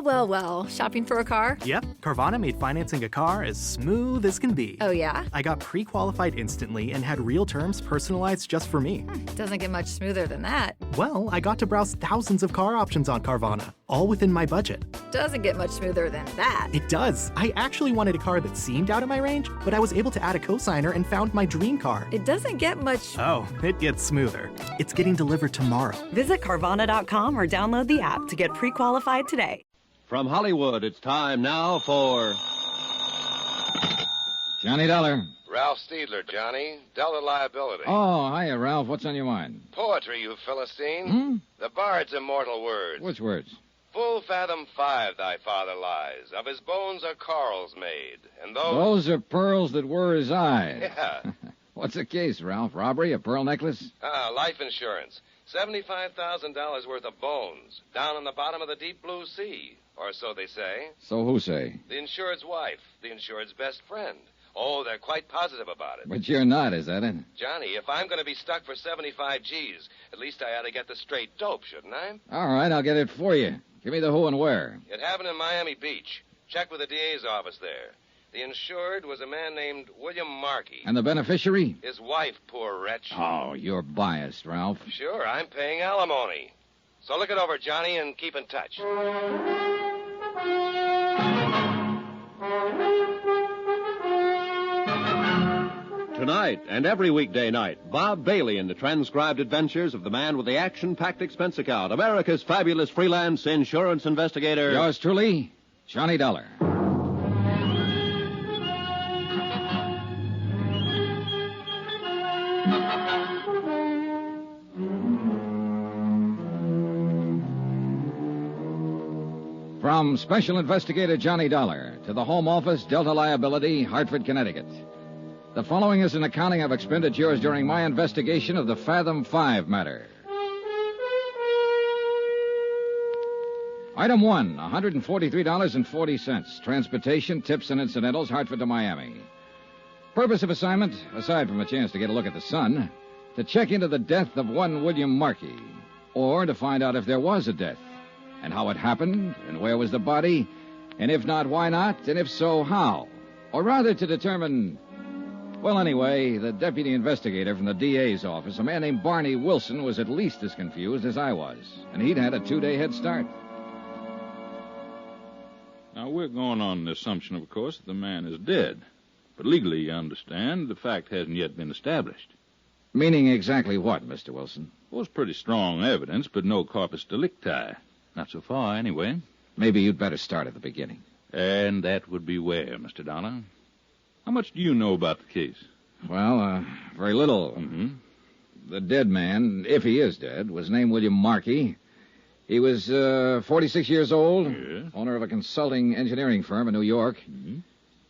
Well. Shopping for a car? Yep, Carvana made financing a car as smooth as can be. Oh, yeah? I got pre-qualified instantly and had real terms personalized just for me. Doesn't get much smoother than that. Well, I got to browse thousands of car options on Carvana, all within my budget. Doesn't get much smoother than that. It does. I actually wanted a car that seemed out of my range, but I was able to add a cosigner and found my dream car. It doesn't get much... Oh, it gets smoother. It's getting delivered tomorrow. Visit Carvana.com or download the app to get pre-qualified today. From Hollywood, it's time now for... Johnny Dollar. Ralph Steedler, Johnny. Delta Liability. Oh, hiya, Ralph. What's on your mind? Poetry, you Philistine. The bard's immortal words. Which words? Full fathom 5 thy father lies. Of his bones are corals made. And Those are pearls that were his eyes. Yeah. What's the case, Ralph? Robbery? A pearl necklace? Life insurance. $75,000 worth of bones. Down in the bottom of the deep blue sea. Or so they say. So who say? The insured's wife. The insured's best friend. Oh, they're quite positive about it. But you're not, is that it? Johnny, if I'm going to be stuck for 75 G's, at least I ought to get the straight dope, shouldn't I? All right, I'll get it for you. Give me the who and where. It happened in Miami Beach. Check with the DA's office there. The insured was a man named William Markey. And the beneficiary? His wife, poor wretch. Oh, you're biased, Ralph. Sure, I'm paying alimony. So look it over, Johnny, and keep in touch. Tonight and every weekday night, Bob Bailey in the transcribed adventures of the man with the action-packed expense account, America's fabulous freelance insurance investigator. Yours truly, Johnny Dollar. From Special Investigator Johnny Dollar to the Home Office, Delta Liability, Hartford, Connecticut. The following is an accounting of expenditures during my investigation of the Fathom 5 matter. Item 1, $143.40. Transportation, tips, and incidentals, Hartford to Miami. Purpose of assignment, aside from a chance to get a look at the sun, to check into the death of one William Markey, or to find out if there was a death, and how it happened, and where was the body, and if not, why not, and if so, how? Or rather to determine... Well, anyway, the deputy investigator from the DA's office, a man named Barney Wilson, was at least as confused as I was, and he'd had a 2-day head start. Now, we're going on the assumption, of course, that the man is dead. But legally, you understand, the fact hasn't yet been established. Meaning exactly what, Mr. Wilson? Well, it's pretty strong evidence, but no corpus delicti. Not so far, anyway. Maybe you'd better start at the beginning. And that would be where, Mr. Dollar? How much do you know about the case? Well, very little. Mm-hmm. The dead man, if he is dead, was named William Markey. He was 46 years old, Yes. Owner of a consulting engineering firm in New York. Mm-hmm.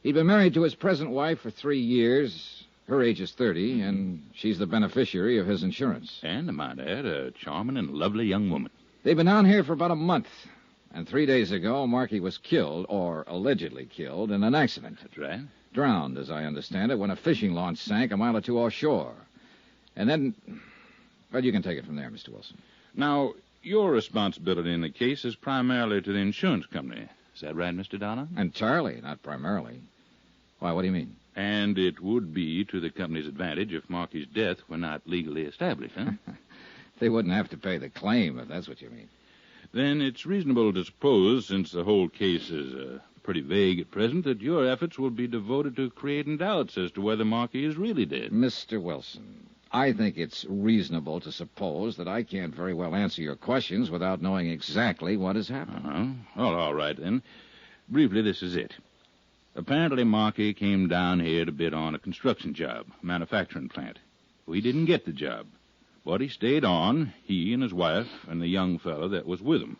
He'd been married to his present wife for 3 years. Her age is 30, and she's the beneficiary of his insurance. And, I might add, a charming and lovely young woman. They've been down here for about a month, and 3 days ago, Markey was killed, or allegedly killed, in an accident. That's right. Drowned, as I understand it, when a fishing launch sank a mile or two offshore. And then... Well, you can take it from there, Mr. Wilson. Now, your responsibility in the case is primarily to the insurance company. Is that right, Mr. Dollar? Entirely, not primarily. Why, what do you mean? And it would be to the company's advantage if Markey's death were not legally established, huh? They wouldn't have to pay the claim, if that's what you mean. Then it's reasonable to suppose, since the whole case is pretty vague at present, that your efforts will be devoted to creating doubts as to whether Markey is really dead. Mr. Wilson, I think it's reasonable to suppose that I can't very well answer your questions without knowing exactly what has happened. Uh-huh. Well, all right, then. Briefly, this is it. Apparently, Markey came down here to bid on a construction job, a manufacturing plant. Well, he didn't get the job, but he stayed on, he and his wife and the young fellow that was with him.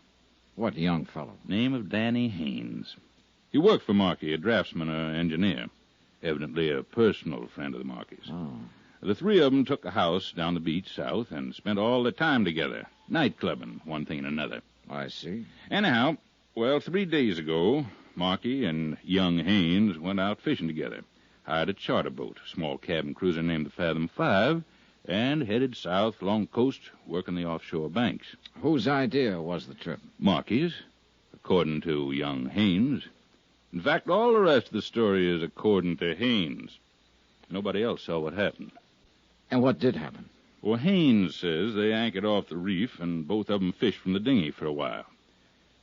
What young fellow? Name of Danny Haynes. He worked for Markey, a draftsman or engineer. Evidently a personal friend of the Markeys. Oh. The three of them took a house down the beach south and spent all their time together, night clubbing, one thing and another. I see. Anyhow, well, 3 days ago, Markey and young Haynes went out fishing together, hired a charter boat, a small cabin cruiser named the Fathom 5, and headed south along the coast, working the offshore banks. Whose idea was the trip? Markey's. Of according to young Haynes. In fact, all the rest of the story is according to Haynes. Nobody else saw what happened. And what did happen? Well, Haynes says they anchored off the reef, and both of them fished from the dinghy for a while.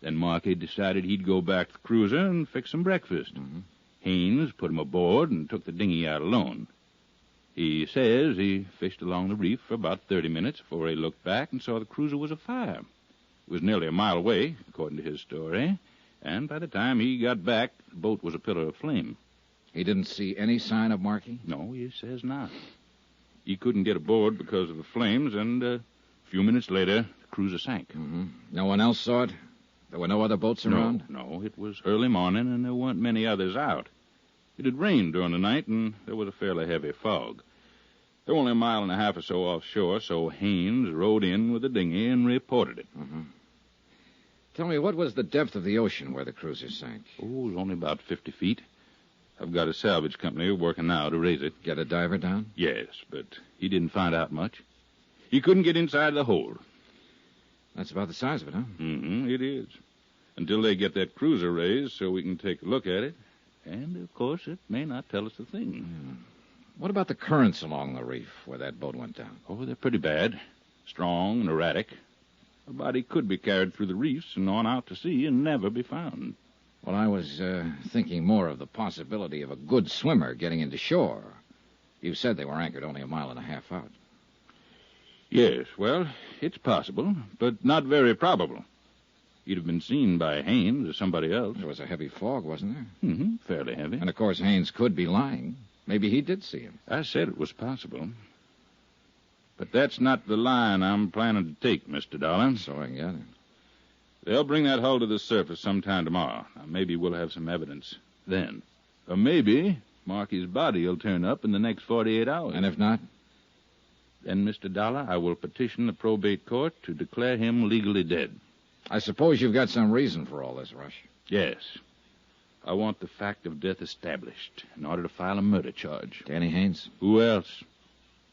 Then Markey decided he'd go back to the cruiser and fix some breakfast. Mm-hmm. Haynes put him aboard and took the dinghy out alone. He says he fished along the reef for about 30 minutes before he looked back and saw the cruiser was afire. It was nearly a mile away, according to his story, and by the time he got back, the boat was a pillar of flame. He didn't see any sign of Markey? No, he says not. He couldn't get aboard because of the flames, and a few minutes later, the cruiser sank. Mm-hmm. No one else saw it? There were no other boats around? No, it was early morning, and there weren't many others out. It had rained during the night, and there was a fairly heavy fog. They were only a mile and a half or so offshore, so Haynes rowed in with the dinghy and reported it. Mm-hmm. Tell me, what was the depth of the ocean where the cruiser sank? Oh, it was only about 50 feet. I've got a salvage company working now to raise it. Get a diver down? Yes, but he didn't find out much. He couldn't get inside the hold. That's about the size of it, huh? Mm-hmm, it is. Until they get that cruiser raised so we can take a look at it. And, of course, it may not tell us a thing. Yeah. What about the currents along the reef where that boat went down? Oh, they're pretty bad. Strong and erratic. A body could be carried through the reefs and on out to sea and never be found. Well, I was thinking more of the possibility of a good swimmer getting into shore. You said they were anchored only a mile and a half out. Yes, well, it's possible, but not very probable. He'd have been seen by Haynes or somebody else. There was a heavy fog, wasn't there? Mm-hmm, fairly heavy. And, of course, Haynes could be lying. Maybe he did see him. I said it was possible. But that's not the line I'm planning to take, Mr. Dolan. So I get it. They'll bring that hull to the surface sometime tomorrow. Now, maybe we'll have some evidence then. Or maybe Marky's body will turn up in the next 48 hours. And if not? Then, Mr. Dollar, I will petition the probate court to declare him legally dead. I suppose you've got some reason for all this, Rush. Yes. I want the fact of death established in order to file a murder charge. Danny Haynes? Who else?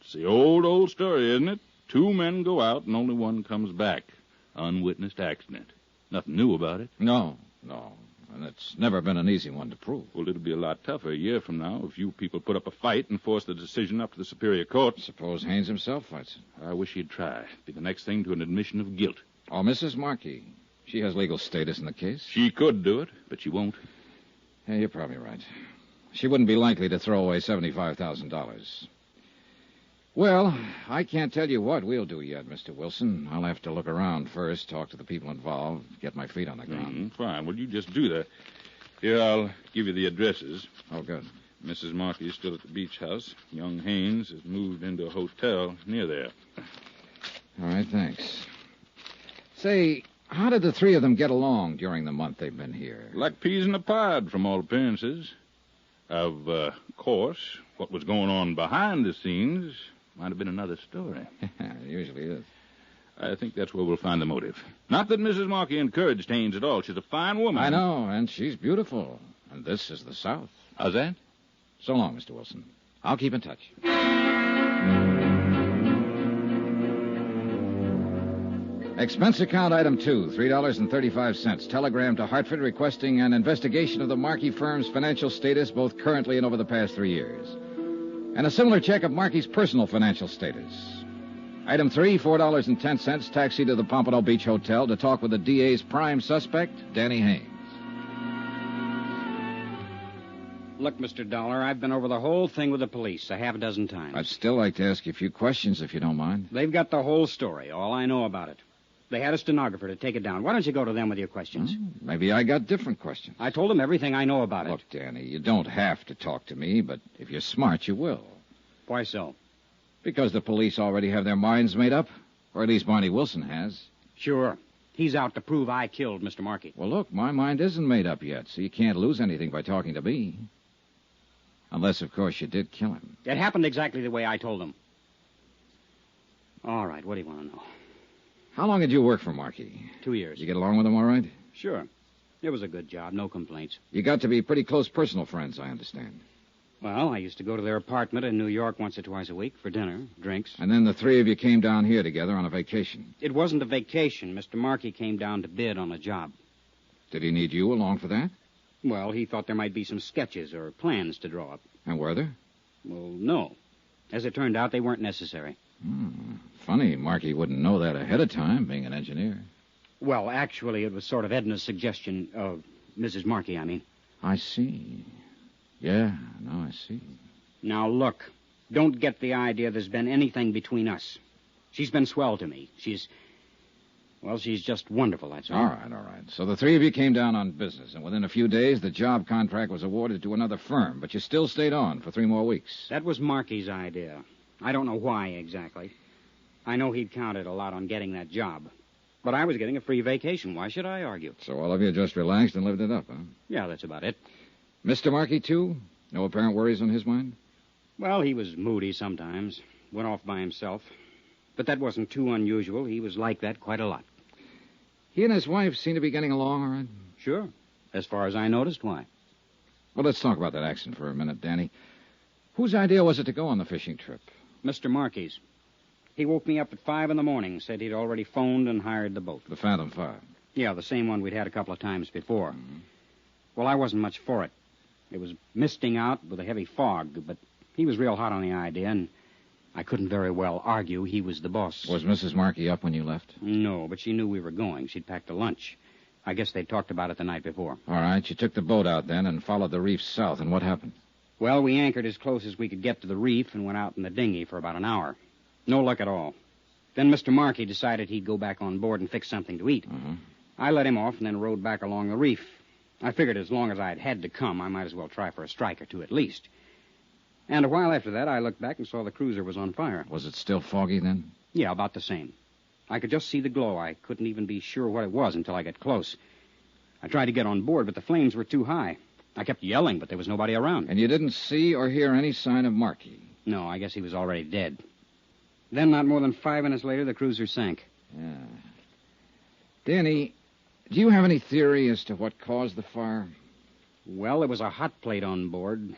It's the old story, isn't it? 2 men go out and only one comes back. Unwitnessed accident. Nothing new about it. No. And it's never been an easy one to prove. Well, it'll be a lot tougher a year from now if you people put up a fight and force the decision up to the Superior Court. Suppose Haynes himself fights it. I wish he'd try. Be the next thing to an admission of guilt. Oh, Mrs. Markey. She has legal status in the case. She could do it, but she won't. Yeah, you're probably right. She wouldn't be likely to throw away $75,000. Well, I can't tell you what we'll do yet, Mr. Wilson. I'll have to look around first, talk to the people involved, get my feet on the ground. Fine. Well, you just do that. Here, I'll give you the addresses. Oh, good. Mrs. Markey is still at the beach house. Young Haynes has moved into a hotel near there. All right, thanks. Say, how did the three of them get along during the month they've been here? Like peas in a pod, from all appearances. Of course, what was going on behind the scenes might have been another story. It usually is. I think that's where we'll find the motive. Not that Mrs. Markey encouraged Haynes at all. She's a fine woman. I know, and she's beautiful. And this is the South. How's that? So long, Mr. Wilson. I'll keep in touch. Expense account item 2, $3.35. Telegram to Hartford requesting an investigation of the Markey firm's financial status, both currently and over the past 3 years. And a similar check of Markey's personal financial status. Item 3, $4.10. Taxi to the Pompano Beach Hotel to talk with the DA's prime suspect, Danny Haynes. Look, Mr. Dollar, I've been over the whole thing with the police a half a dozen times. I'd still like to ask you a few questions, if you don't mind. They've got the whole story, all I know about it. They had a stenographer to take it down. Why don't you go to them with your questions? Maybe I got different questions. I told them everything I know about Look, it. Danny, you don't have to talk to me, but if you're smart, you will. Why so? Because the police already have their minds made up. Or at least Barney Wilson has. Sure. He's out to prove I killed Mr. Markey. Well, look, my mind isn't made up yet, so you can't lose anything by talking to me. Unless, of course, you did kill him. It happened exactly the way I told them. All right, what do you want to know? How long did you work for Markey? 2 years. Did you get along with him all right? Sure. It was a good job, no complaints. You got to be pretty close personal friends, I understand. Well, I used to go to their apartment in New York once or twice a week for dinner, drinks. And then the three of you came down here together on a vacation. It wasn't a vacation. Mr. Markey came down to bid on a job. Did he need you along for that? Well, he thought there might be some sketches or plans to draw up. And were there? Well, no. As it turned out, they weren't necessary. Funny, Marky wouldn't know that ahead of time, being an engineer. Well, actually, it was sort of Edna's suggestion of Mrs. Markey, I mean. I see. Yeah, no, I see. Now, look, don't get the idea there's been anything between us. She's been swell to me. She's just wonderful, that's all. All right. So the three of you came down on business, and within a few days, the job contract was awarded to another firm, but you still stayed on for 3 more weeks. That was Markey's idea. I don't know why exactly. I know he'd counted a lot on getting that job. But I was getting a free vacation. Why should I argue? So all of you just relaxed and lived it up, huh? Yeah, that's about it. Mr. Markey, too? No apparent worries on his mind? Well, he was moody sometimes. Went off by himself. But that wasn't too unusual. He was like that quite a lot. He and his wife seem to be getting along all right? Sure. As far as I noticed, why? Well, let's talk about that accident for a minute, Danny. Whose idea was it to go on the fishing trip? Mr. Markey's. He woke me up at 5 a.m, said he'd already phoned and hired the boat. The Fathom 5. Yeah, the same one we'd had a couple of times before. Well, I wasn't much for it. It was misting out with a heavy fog, but he was real hot on the idea, and I couldn't very well argue he was the boss. Was Mrs. Markey up when you left? No, but she knew we were going. She'd packed a lunch. I guess they'd talked about it the night before. All right, you took the boat out then and followed the reef south, and what happened? Well, we anchored as close as we could get to the reef and went out in the dinghy for about an hour. No luck at all. Then Mr. Markey decided he'd go back on board and fix something to eat. I let him off and then rowed back along the reef. I figured as long as I'd had to come, I might as well try for a strike or two at least. And a while after that, I looked back and saw the cruiser was on fire. Was it still foggy then? Yeah, about the same. I could just see the glow. I couldn't even be sure what it was until I got close. I tried to get on board, but the flames were too high. I kept yelling, but there was nobody around. And you didn't see or hear any sign of Markey? No, I guess he was already dead. Then, not more than 5 minutes later, the cruiser sank. Yeah. Danny, do you have any theory as to what caused the fire? Well, there was a hot plate on board.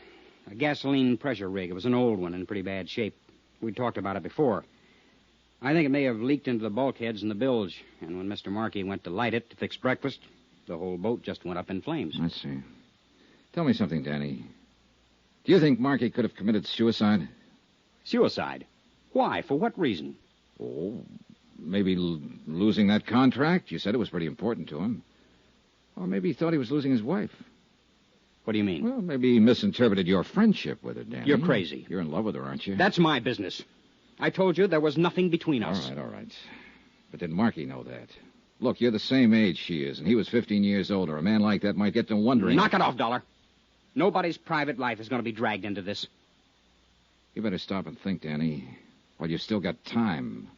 A gasoline pressure rig. It was an old one in pretty bad shape. We talked about it before. I think it may have leaked into the bulkheads and the bilge. And when Mr. Markey went to light it to fix breakfast, the whole boat just went up in flames. I see. Tell me something, Danny. Do you think Markey could have committed suicide? Suicide? Why? For what reason? Oh, maybe losing that contract. You said it was pretty important to him. Or maybe he thought he was losing his wife. What do you mean? Well, maybe he misinterpreted your friendship with her, Danny. You're crazy. You're in love with her, aren't you? That's my business. I told you there was nothing between us. All right. But did Markey know that? Look, you're the same age she is, and he was 15 years older. A man like that might get to wondering... Knock it off, Dollar. Nobody's private life is going to be dragged into this. You better stop and think, Danny, while you've still got time.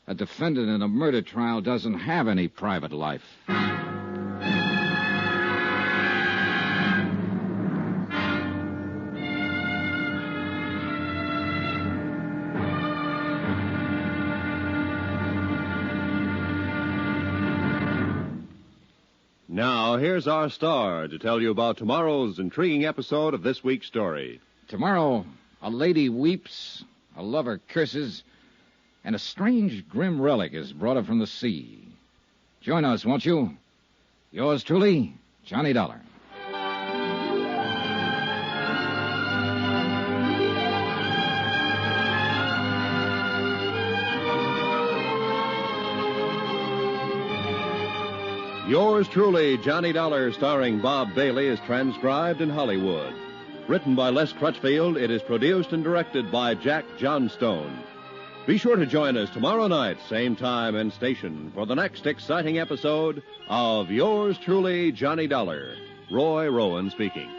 A defendant in a murder trial doesn't have any private life. Now, here's our star to tell you about tomorrow's intriguing episode of this week's story. Tomorrow, a lady weeps, a lover curses, and a strange, grim relic is brought up from the sea. Join us, won't you? Yours truly, Johnny Dollar. Yours truly, Johnny Dollar, starring Bob Bailey, is transcribed in Hollywood. Written by Les Crutchfield, it is produced and directed by Jack Johnstone. Be sure to join us tomorrow night, same time and station, for the next exciting episode of Yours truly, Johnny Dollar. Roy Rowan speaking.